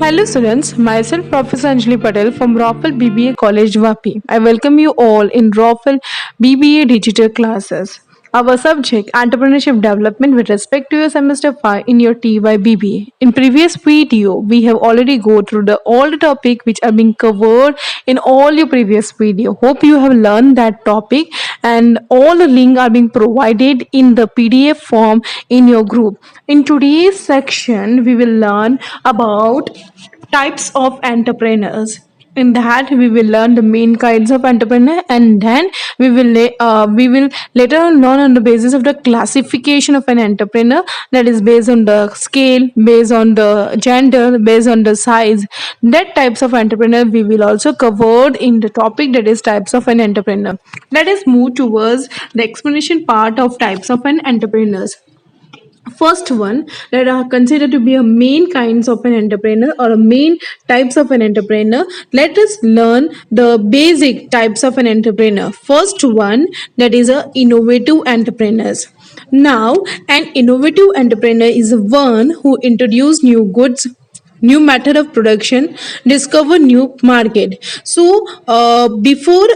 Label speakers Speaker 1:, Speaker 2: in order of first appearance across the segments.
Speaker 1: Hello students, myself Professor Anjali Patel from Raffle BBA College Vapi. I welcome you all in Raffle BBA digital classes. Our subject entrepreneurship development with respect to your semester 5 in your TY BBA. In previous video, we have already go through all the topic which are being covered in all your previous video. Hope you have learned that topic and all the link are being provided in the PDF form in your group. In today's section, we will learn about types of entrepreneurs. In that we will learn the main kinds of entrepreneur, and then we will later on learn on the basis of the classification of an entrepreneur, that is based on the scale, based on the gender, based on the size. That types of entrepreneur we will also covered in the topic, that is types of an entrepreneur. Let us move towards the explanation part of types of an entrepreneurs. First one that are considered to be a main kinds of an entrepreneur or a main types of an entrepreneur. Let us learn the basic types of an entrepreneur. First one, that is a innovative entrepreneurs. Now an innovative entrepreneur is one who introduce new goods, new method of production, discover new market. So before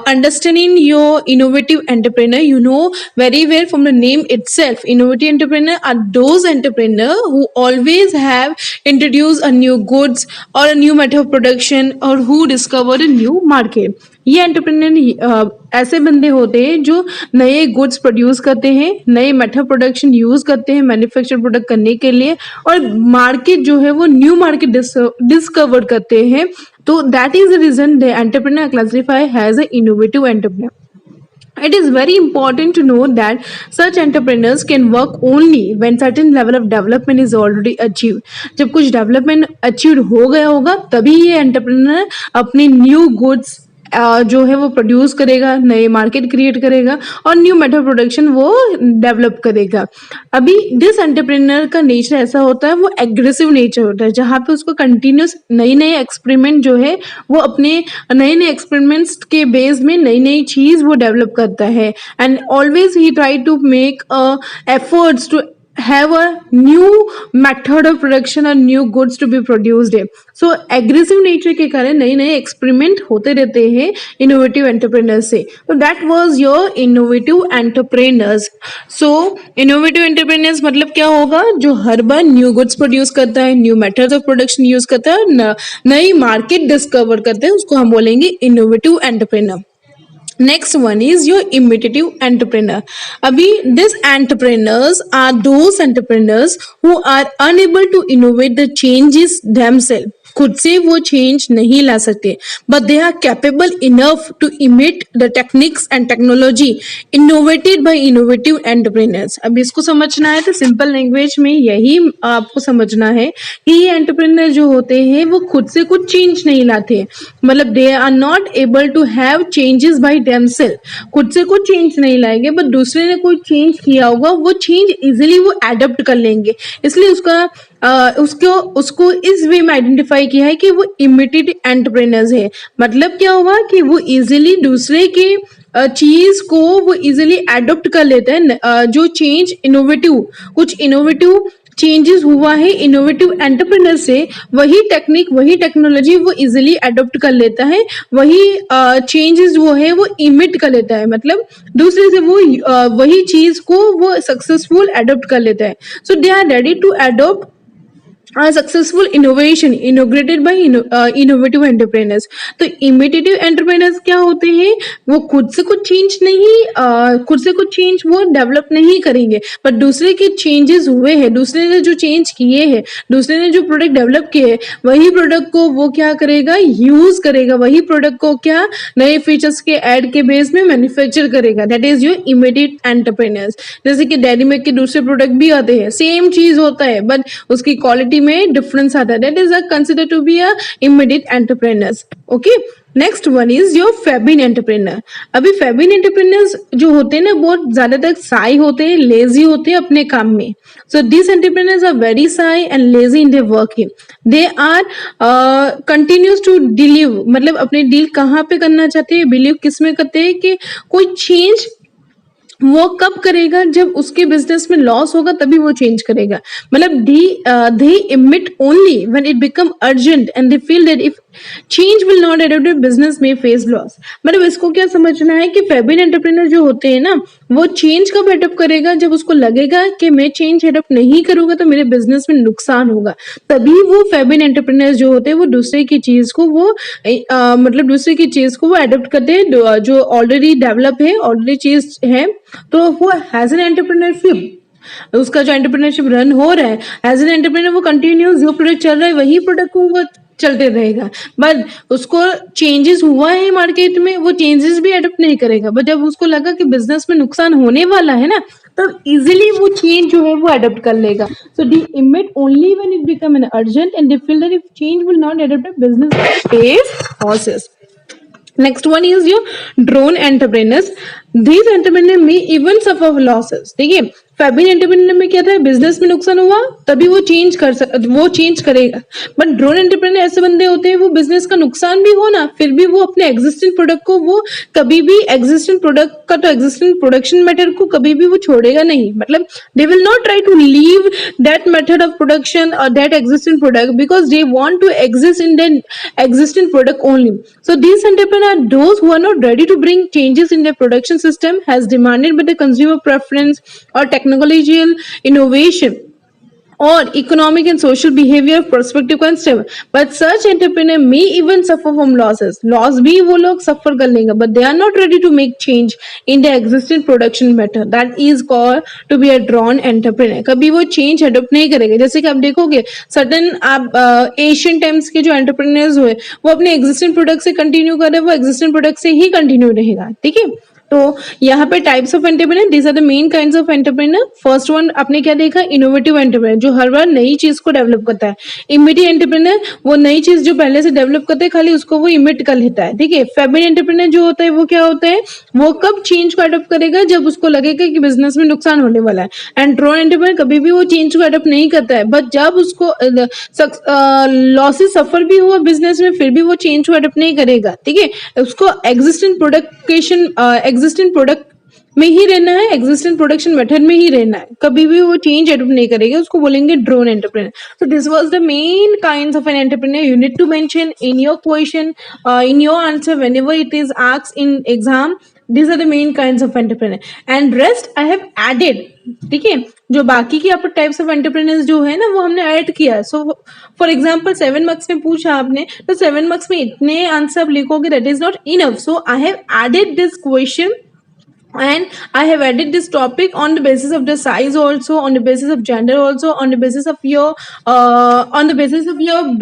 Speaker 1: understanding your innovative entrepreneur, you know very well from the name itself, innovative entrepreneur are those entrepreneur who always have introduced a new goods or a new method of production or who discovered a new market. ये entrepreneur ऐसे बंदे होते हैं जो नए goods produce करते हैं, नए मेथड प्रोडक्शन यूज करते हैं मैन्युफैक्चर प्रोडक्ट करने के लिए, और मार्केट जो है वो न्यू मार्केट डिस्कवर करते हैं. तो that is the reason the entrepreneur classify has a innovative entrepreneur. It is very important to know that such entrepreneurs can work only when certain level of development is already achieved. जब कुछ development achieve हो गया होगा तभी ये entrepreneur अपनी new goods जो है वो प्रोड्यूस करेगा, नए मार्केट क्रिएट करेगा और न्यू मेथड प्रोडक्शन वो डेवलप करेगा. अभी दिस एंटरप्रेन्योर का नेचर ऐसा होता है, वो एग्रेसिव नेचर होता है, जहाँ पे उसको कंटिन्यूस नई नई एक्सपेरिमेंट जो है वो अपने नए नए एक्सपेरिमेंट्स के बेस में नई नई चीज वो डेवलप करता है. एंड ऑलवेज ही try to make efforts to have a new method of production or new goods to be produced. So aggressive nature के कारण नए नए एक्सपेरिमेंट होते रहते हैं इनोवेटिव एंटरप्रेन्योर से. तो that was your innovative entrepreneurs. So innovative entrepreneurs मतलब क्या होगा, जो हर बार न्यू गुड्स प्रोड्यूस करता है, new methods of production use करता है, नई मार्केट डिस्कवर करते हैं, उसको हम बोलेंगे innovative entrepreneur. Next one is your imitative entrepreneur. Abhi, these entrepreneurs are those entrepreneurs who are unable to innovate the changes themselves. खुद से वो चेंज नहीं ला सकते, but they are capable enough to imitate the techniques and technology innovated by innovative entrepreneurs. अब इसको समझना है तो सिंपल लैंग्वेज में यही आपको समझना है कि ये एंटरप्रेन्योर जो होते हैं वो खुद से कुछ चेंज नहीं लाते, मतलब they are not able to have changes by themselves. खुद से कुछ चेंज नहीं लाएंगे, बट दूसरे ने कोई चेंज किया होगा वो चेंज इजीली वो एडप्ट कर लेंगे. इसलिए उसको इस वे में आइडेंटिफाई किया है कि वो इमिटेड एंटरप्रेन्योर्स है. मतलब क्या हुआ कि वो इजीली दूसरे के चीज को वो इजीली एडॉप्ट कर लेता है. जो चेंज कुछ इनोवेटिव चेंजेस हुआ है इनोवेटिव एंटरप्रेन्योर से, वही टेक्निक वही टेक्नोलॉजी वो इजीली एडॉप्ट कर लेता है, वही चेंजेस वो है वो इमिट कर लेता है, मतलब दूसरे से वो वही चीज को वो सक्सेसफुल एडॉप्ट कर लेता है. So they are ready to adopt successful innovation innovated by innovative entrepreneurs. तो इमिटेटिव एंटरप्रेन्योर्स क्या होते हैं, वो खुद से कुछ चेंज वो डेवलप नहीं करेंगे, पर दूसरे के चेंजेस हुए हैं, दूसरे ने जो चेंज किए हैं, दूसरे ने जो प्रोडक्ट डेवलप किए हैं, वही प्रोडक्ट को वो क्या करेगा, यूज करेगा, वही प्रोडक्ट को क्या नए फीचर्स के ऐड के बेस में मैन्युफैक्चर करेगा. That is your imitative entrepreneurs. जैसे कि डेयरी मिल्क के दूसरे प्रोडक्ट भी आते हैं, सेम चीज होता है बट उसकी क्वालिटी में डिफरेंस आता है. That is consider to be a immediate entrepreneurs. Okay, next one is your fabian entrepreneur. अभी फेबिन एंटरप्रेन्योर्स जो होते हैं ना, बहुत ज्यादातर साई होते हैं, लेजी होते हैं अपने काम में. So this entrepreneurs are very shy and lazy in their working. They are continuous to deliver, मतलब अपने डील कहाँ पे करना चाहते हैं, बिलीव किस में करते हैं कि कोई चेंज वो कब करेगा? जब उसके बिजनेस में लॉस होगा तभी वो चेंज करेगा। मतलब दे emit only when it become urgent and they feel that if change will not adapt, business may face loss। मतलब इसको क्या समझना है कि फेबिन एंटरप्रेन्योर जो होते हैं ना, वो चेंज कब अडॉप्ट करेगा? जब उसको लगेगा कि मैं चेंज अडॉप्ट नहीं करूंगा तो मेरे बिजनेस में नुकसान होगा, तभी वो फेबिन एंटरप्रेन्योर जो होते हैं वो दूसरे की चीज को वो मतलब दूसरे की चीज को वो अडॉप्ट करते हैं जो ऑलरेडी डेवलप है, ऑलरेडी चीज है। तो वो हैज एन एंटरप्रेन्योरशिप, उसका जो एंटरप्रेन्योरशिप रन हो रहा है एज एन एंटरप्रेन्योर, वो कंटिन्यूस जो प्रोडक्ट चल रहा है वही प्रोडक्ट को वो चलते रहेगा। बट उसको चेंजेस हुआ है मार्केट में, वो चेंजेस भी अडॉप्ट नहीं करेगा। बट जब उसको लगा कि बिजनेस में नुकसान होने वाला है ना, तब इजिली वो चेंज जो है वो अडॉप्ट कर लेगा। So they imitate only when it become an urgent and they feel that if change will not adopt, business face losses. Next one is your drone entrepreneurs. These entrepreneurs may even suffer losses। देखिए, Febin entrepreneur में क्या था? Business में नुकसान हुआ तभी वो change करेगा। बट ड्रोन एंटरप्रेन्योर ऐसे बंदे होते हैं, वो बिजनेस का नुकसान भी हो ना, फिर भी वो अपने एग्जिस्टिंग प्रोडक्ट को वो कभी भी एग्जिस्टिंग प्रोडक्ट का तो एग्जिस्टिंग प्रोडक्शन मेथड को कभी भी वो छोड़ेगा नहीं। मतलब they will not try to leave that method of production और that existing product because they want to exist in that existing product only। So these entrepreneurs are those who are not ready to bring changes in their production system as demanded by the consumer preference or technological innovation or economic and social behavior of prospective customer। But such entrepreneur may even suffer from losses। Loss भी वो लोग suffer कर लेंगे, but they are not ready to make change in their existing production method। That is called to be a drawn entrepreneur। कभी वो change adopt नहीं करेंगे। जैसे कि आप देखोगे certain आप एशियन टाइम्स के जो एंटरप्रेन्योर्स हुए, वो अपने एग्जिस्टिंग प्रोडक्ट से कंटिन्यू कर रहे हैं, वो एग्जिस्टिंग प्रोडक्ट से ही कंटिन्यू रहेगा। ठीक है, तो यहाँ पे types of entrepreneur, these are the main kinds of entrepreneur. First one आपने क्या देखा? इनोवेटिव एंटरप्रेन्योर, जो हर बार नई चीज को डेवलप करता है। इमिडिएट एंटरप्रेन्योर, वो नई चीज जो पहले से डेवलप करते हैं खाली उसको वो इमिट कर लेता है। ठीक है, फेबिन एंटरप्रेन्योर जो होता है वो क्या होता है? वो कब चेंज को अडॉप्ट करेगा? जब उसको लगेगा कि बिजनेस में नुकसान होने वाला है। एंड ड्रोन एंटरप्रेन्योर कभी भी वो चेंज को अडॉप्ट नहीं करता है, बट जब उसको लॉसेस सफर भी हुआ बिजनेस में, फिर भी वो चेंज को अडॉप्ट नहीं करेगा। ठीक है, उसको एग्जिस्टिंग प्रोडक्ट में ही रहना है, एग्जिस्टिंग प्रोडक्शन मेथड में ही रहना है, कभी भी वो चेंज एडॉप्ट नहीं करेगा, उसको बोलेंगे drone entrepreneur. So this was the main kinds of an entrepreneur you need to mention in your question, in your answer whenever it is asked in exam। These are the main kinds of entrepreneur and rest I have added। ठीक है, जो बाकी की आप types of entrepreneurs जो है ना, वो हमने ऐड किया। सो फॉर एग्जांपल 7 मार्क्स में पूछा आपने, तो 7 मार्क्स में इतने आंसर आप लिखोगे, that is not enough. So I have added this question and I have added this topic on the basis of the size also, on the basis of gender also, on the basis of your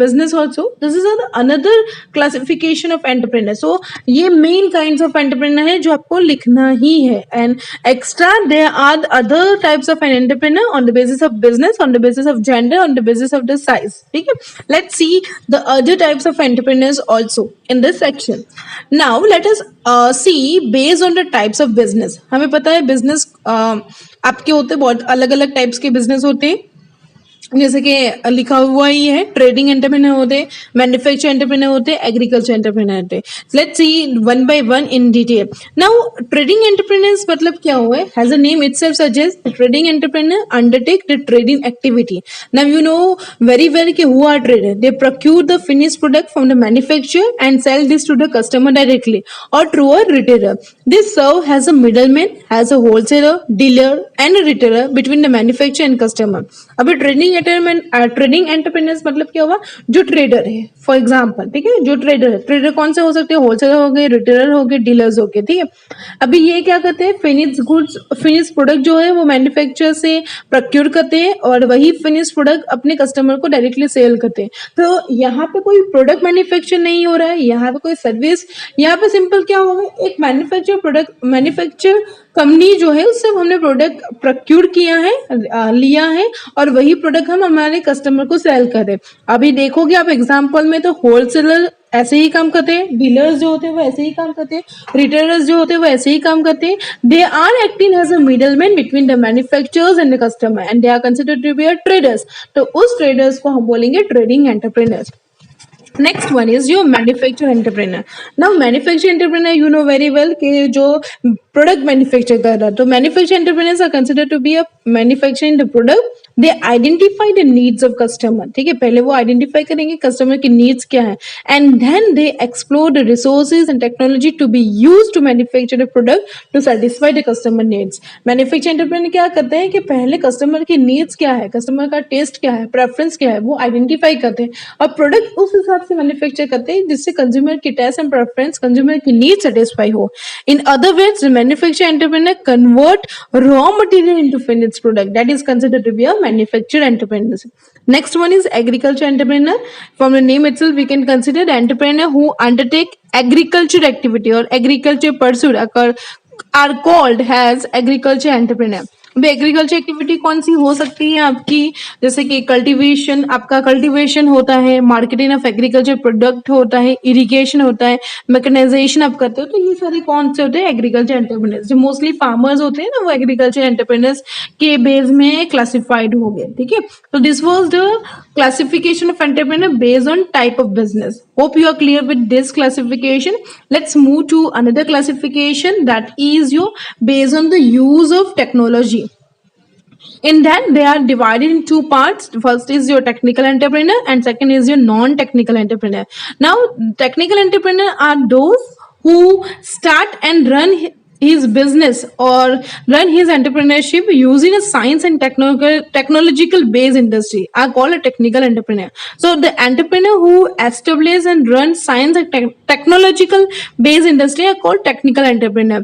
Speaker 1: business also। This is another classification of entrepreneur। So ये main kinds of entrepreneur है जो आपको लिखना ही है। And extra there are the other types of an entrepreneur on the basis of business, on the basis of gender, on the basis of the size। ठीक है, let's see the other types of entrepreneurs also in this section। Now let us see based on the types of business। हमें पता है business आपके होते हैं, बहुत अलग अलग टाइप्स के बिजनेस होते हैं। जैसे कि लिखा हुआ ही है, ट्रेडिंग एंटरप्रेन्योर होते हैं, मैन्युफैक्चर एंटरप्रेन्योर होते हैं, एग्रीकल्चर एंटरप्रेन्योर होते हैं। Let's see one by one in detail. Now trading entrepreneurs मतलब क्या हुआ है? Has a name itself suggest, trading entrepreneur undertake the trading activity. Now you know very well कि who are trader? They procure the finished product from the manufacturer and sell this to the customer directly और through a retailer. This serve has a middleman, has a wholesaler, dealer and a retailer between the manufacturer and customer. अभी trading entrepreneurs मतलब क्या हुआ? जो trader है, for example, ठीक है, जो ट्रेडर है, ट्रेडर कौन से हो सकते हैं? होलसेलर हो गए, रिटेलर हो गए, डीलर्स हो गए। ठीक है, अभी ये क्या करते हैं? फिनिश प्रोडक्ट जो है वो मैन्युफैक्चरर से प्रोक्योर करते हैं और वही फिनिश प्रोडक्ट अपने कस्टमर को डायरेक्टली सेल करते हैं। तो यहाँ पे कोई प्रोडक्ट मैन्युफैक्चर नहीं हो रहा है, यहाँ पे कोई सर्विस, यहाँ पे सिंपल क्या होगा? एक मैन्युफैक्चर कंपनी जो है उससे हमने प्रोडक्ट प्रोक्यूर किया है, लिया है, और वही प्रोडक्ट हम हमारे कस्टमर को सेल करें। अभी देखोगे आप एग्जांपल में, तो होलसेलर ऐसे ही काम करते हैं, डीलर्स जो होते हैं वो ऐसे ही काम करते हैं, रिटेलर्स जो होते हैं वो ऐसे ही काम करते हैं। They are acting as a middleman between the manufacturers and the customer and they are considered to be a traders. तो उस ट्रेडर्स को हम बोलेंगे trading entrepreneurs. Next one is your manufacture entrepreneur. Now manufacture entrepreneur you know very well कि जो product manufacture कर रहा है, तो manufacture entrepreneurs are consider to be a manufacturing the product. They identify the needs of customer. ठीक है, पहले वो आइडेंटिफाई करेंगे कस्टमर की नीड्स क्या है, and then they explore the resources and technology to be use to manufacture the product to satisfy the customer needs. Manufacture entrepreneur क्या करते हैं कि पहले कस्टमर की नीड्स क्या है, कस्टमर का टेस्ट क्या है, प्रेफरेंस क्या है, वो आइडेंटिफाई करते हैं और प्रोडक्ट उस हिसाब से मैन्युफैक्चर करते हैं जिससे कंज्यूमर की टेस्ट एंड प्रेफरेंस, कंज्यूमर की नीड सेटिस्फाई हो. In other words, the manufacture entrepreneur convert raw material into finished product. That is considered to be a manufacturer entrepreneur. Next one is agriculture entrepreneur. From the name itself, we can consider the entrepreneur who undertake agriculture activity or agriculture pursuit are called as agriculture entrepreneur. अभी agriculture activity कौन सी हो सकती है आपकी, जैसे कि cultivation, आपका cultivation होता है, मार्केटिंग ऑफ एग्रीकल्चर प्रोडक्ट होता है, इरिगेशन होता है, मैकेनाइजेशन आप करते हो, तो ये सारे कौन से होते हैं एग्रीकल्चर एंटरप्रेन्योर्स. जो मोस्टली फार्मर्स होते हैं ना, वो एग्रीकल्चर एंटरप्रेन्योर्स के बेस में क्लासिफाइड हो गए. ठीक है, तो this was the classification of entrepreneur based on type of business. Hope you are clear with this classification. Let's move to another classification, that is your based on the use of technology. In that, they are divided in two parts. First is your technical entrepreneur and second is your non-technical entrepreneur. Now, technical entrepreneur are those who start and run his business or run his entrepreneurship using a science and technological based industry are called a technical entrepreneur. So the entrepreneur who establish and run science and technological based industry are called technical entrepreneur.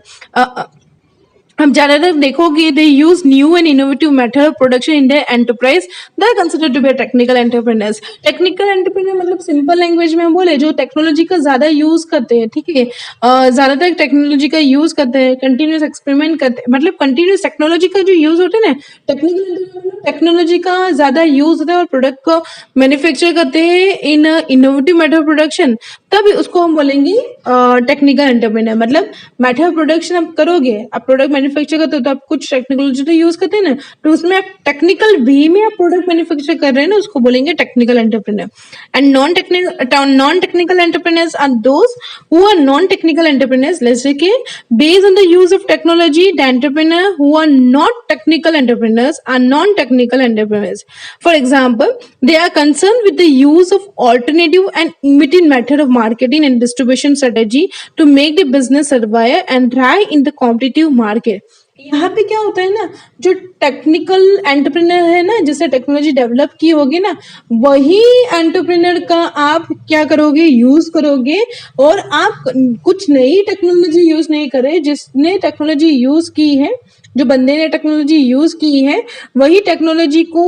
Speaker 1: हम ज्यादातर देखोगे they use new and innovative method of production in the enterprise, they are considered to be technical entrepreneurs. Technical entrepreneur मतलब simple language में बोले जो technology का ज्यादा use करते हैं. ठीक है, ज्यादातर टेक्नोलॉजी का यूज करते हैं, कंटिन्यूस एक्सपेरिमेंट करते हैं, मतलब कंटिन्यूस टेक्नोलॉजी का जो यूज होता है ना, टेक्निकल टेक्नोलॉजी का ज्यादा यूज होता है और प्रोडक्ट को मैन्युफैक्चर करते हैं इन इनोवेटिव मेथड ऑफ प्रोडक्शन, तब उसको हम बोलेंगे टेक्निकल एंटरप्रेन्योर. मतलब मेथड ऑफ प्रोडक्शन आप करोगे, आप प्रोडक्ट मैन्युफैक्चर करते हो तो आप कुछ टेक्नोलॉजी तो यूज करते हैं ना, तो उसमें आप टेक्निकल वे में आप प्रोडक्ट मैन्युफैक्चर कर रहे हैं ना, उसको बोलेंगे technical entrepreneur. And non technical entrepreneurs are those who are non technical entrepreneurs. Let's say कि based on the use of technology, the entrepreneur who are not technical entrepreneurs are non-technical entrepreneurs. For example, they are concerned with the use of alternative and immediate method of marketing and distribution strategy to make the business survive and thrive in the competitive market. यहाँ पे क्या होता है ना, जो technical entrepreneur है ना, जिससे टेक्नोलॉजी डेवलप की होगी ना, वही एंटरप्रेन्योर का आप क्या करोगे, यूज करोगे, और आप कुछ नई टेक्नोलॉजी यूज नहीं करे. जिसने टेक्नोलॉजी यूज की है, जो बंदे ने टेक्नोलॉजी यूज की है, वही टेक्नोलॉजी को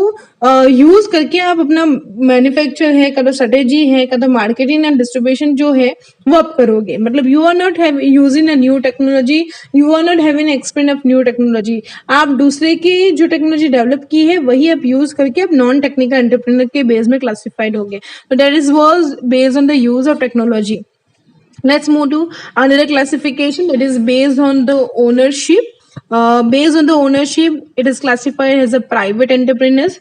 Speaker 1: यूज करके आप अपना मैन्युफैक्चर है, कदम स्ट्रेटेजी है, कदम मार्केटिंग एंड डिस्ट्रीब्यूशन जो है वो आप करोगे. मतलब you are not using a new technology, you are not having experience of new technology. आप दूसरे की जो टेक्नोलॉजी डेवलप की है वही आप यूज करके आप नॉन टेक्निकल एंटरप्रेन्योर के बेस में क्लासिफाइड हो गए. तो that is was based on the use of technology. Let's move to another classification, that is based on the ownership. Based on the ownership, it is classified as a private entrepreneurs,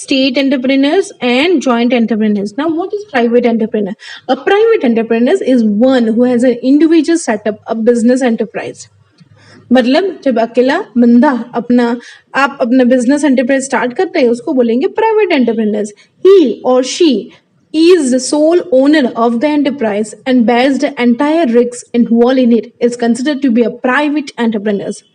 Speaker 1: state entrepreneurs, and joint entrepreneurs. Now, what is private entrepreneur? A private entrepreneur is one who has an individual setup, a business enterprise. मतलब जब अकेला बंदा आप अपना business enterprise start करते हैं, उसको बोलेंगे प्राइवेट एंटरप्रेन्योर्स. ही और she is the sole owner of the enterprise and bears the entire risks involved in it, is considered to be a private entrepreneurs.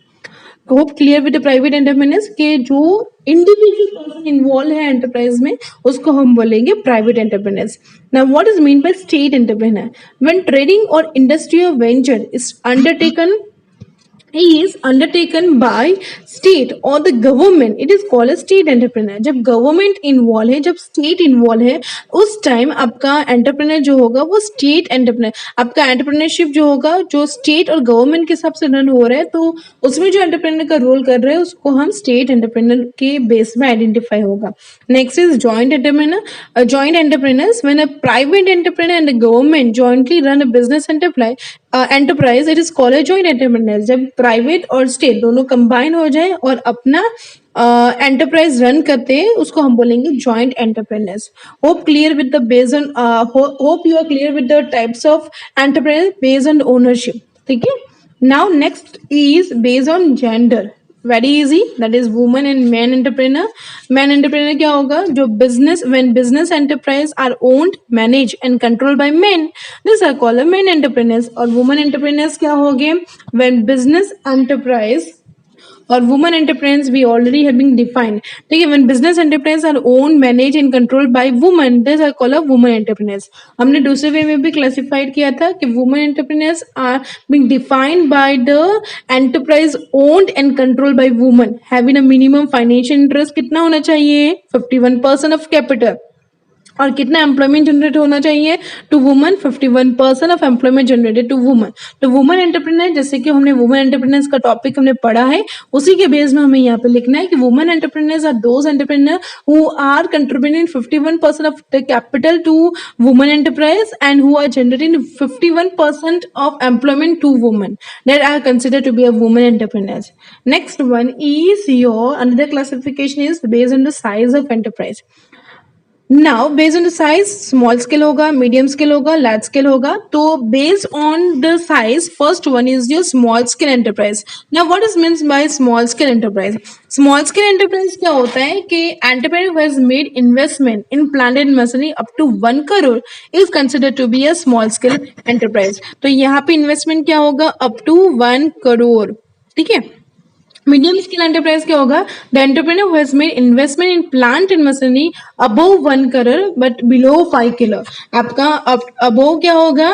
Speaker 1: Hope clear with private entrepreneurs के जो individual person involve है enterprise में, उसको हम बोलेंगे private entrepreneurs. Now what is mean by state entrepreneur? When trading और industrial venture is undertaken is undertaken by state or the government, it is called a state entrepreneur. जब government involve है, जब state involve है, उस time आपका entrepreneur जो होगा वो स्टेट एंटरप्रेन्योर. आपका एंटरप्रेन्योरशिप जो होगा जो स्टेट और गवर्नमेंट के हिसाब से रन हो रहा है, तो उसमें जो एंटरप्रेन्योर का रोल कर रहे हैं उसको हम स्टेट एंटरप्रेन्योर के बेस में आइडेंटिफाई होगा. Next is joint entrepreneur. Joint entrepreneurs, when a private entrepreneur and the government jointly run a business enterprise enterprise, it is called joint entrepreneur. जब प्राइवेट और स्टेट दोनों कंबाइन हो जाए और अपना एंटरप्राइज रन करते हैं उसको हम बोलेंगे joint entrepreneurs. Hope clear with the based on hope you are clear with the types of entrepreneur based on ownership. ठीक है, now next is based on gender. Very easy, that is women and man entrepreneur. Man entrepreneur क्या होगा? जो business, when business enterprise are owned, manage and control by men, this are called man entrepreneurs. और women entrepreneurs क्या हो गए? When business enterprise और woman entrepreneurs we already have been defined. ठीक है, when business enterprise are own, manage and control by woman, this are called woman entrepreneurs. हमने दूसरे way में भी क्लासिफाइड किया था कि woman entrepreneurs are being defined by the enterprise owned and control by woman having a minimum financial interest कितना होना चाहिए? 51% ऑफ कैपिटल। और कितना एम्प्लॉयमेंट जनरेट होना चाहिए to woman? 51% of employment generated to woman. तो वुमन एंटरप्रेन्योर, जैसे कि हमने वुमन एंटरप्रेन्योर्स का टॉपिक हमने पढ़ा है, उसी के बेस में हमें यहाँ पे लिखना है कि woman entrepreneurs are those entrepreneur who are contributing 51% of the capital to woman enterprise and who are generating 51% of employment to woman, that are considered to be a woman entrepreneurs. Next one is your another classification is based on the size of enterprise. Now based on the size, small scale होगा, medium scale होगा, large scale होगा। तो based on the size, first one is your small scale enterprise. Now what is means by small scale enterprise? Small scale enterprise क्या होता है कि enterprise who has made investment in plant and machinery up to 1 crore is considered to be a small scale enterprise. तो यहाँ पे investment क्या होगा? Up to 1 crore. ठीक है, मीडियम स्केल एंटरप्राइज क्या होगा? The entrepreneur who has made investment in plant and machinery above 1 crore but below 5 crore. आपका अबव क्या होगा?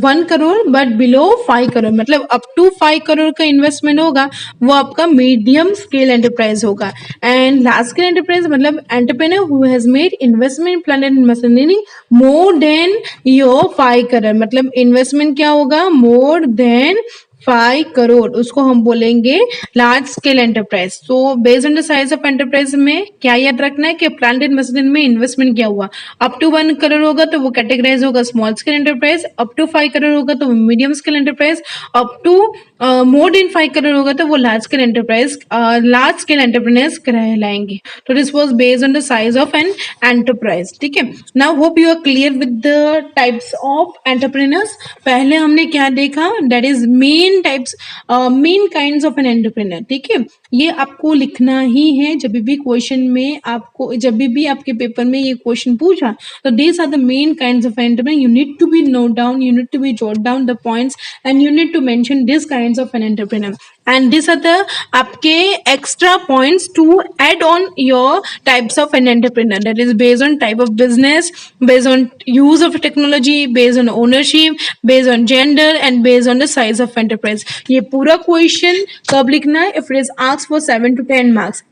Speaker 1: 1 करोड़ बट बिलो 5 करोड़, मतलब अप टू 5 करोड़ का इन्वेस्टमेंट होगा, वो आपका मीडियम स्केल एंटरप्राइज होगा। एंड लार्ज स्केल एंटरप्राइज मतलब entrepreneur who has made investment in plant and machinery more than your 5 crore, मतलब इन्वेस्टमेंट क्या होगा? मोर देन 5 करोड़, उसको हम बोलेंगे लार्ज स्केल एंटरप्राइज। तो based on the size of enterprise में क्या याद रखना है कि प्लांट एंड मशीनरी में इन्वेस्टमेंट क्या हुआ? अप टू 1 करोड़ होगा तो वो कैटेगराइज होगा small scale enterprise, up to 5 crore होगा तो medium scale enterprise, up to more than 5 crore होगा तो वो large scale enterprise, large scale entrepreneurs कहलाएंगे। तो this was based on the size of an enterprise. ठीक है, now hope you are clear with the types of entrepreneurs. पहले हमने क्या देखा? That is main types, main kinds of an entrepreneur. ठीक है, ये आपको लिखना ही है जब भी क्वेश्चन में आपको, जब भी आपके पेपर में ये क्वेश्चन पूछा तो these are the main kinds of entrepreneur. You need to be note down, you need to be jot down the points and you need to mention these kinds of an entrepreneur. And these are the आपके extra points to add on your types of an entrepreneur. That is based on type of business, based on use of technology, based on ownership, based on gender and based on the size of enterprise. ये पूरा question कब लिखना है? If it is asked for 7 to 10 marks.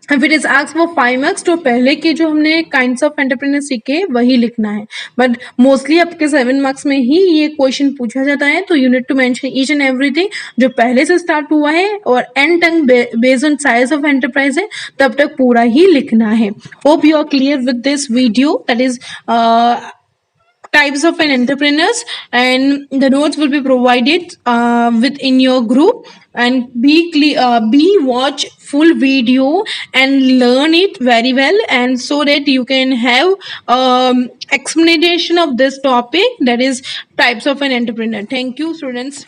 Speaker 1: If it is asked for 5 marks तो पहले के जो हमने काइंड्स ऑफ एंटरप्रेन्योर सीखे वही लिखना है, बट मोस्टली आपके 7 मार्क्स में ही ये क्वेश्चन पूछा जाता है। तो you need to mention each and everything जो पहले से स्टार्ट हुआ है और एंड तक based on size of enterprise है तब तक पूरा ही लिखना है। Hope you are clear with this video, that is types of an entrepreneurs, and the notes will be provided within your group, and be watch full video and learn it very well, and so that you can have explanation of this topic, that is types of an entrepreneur. Thank you students.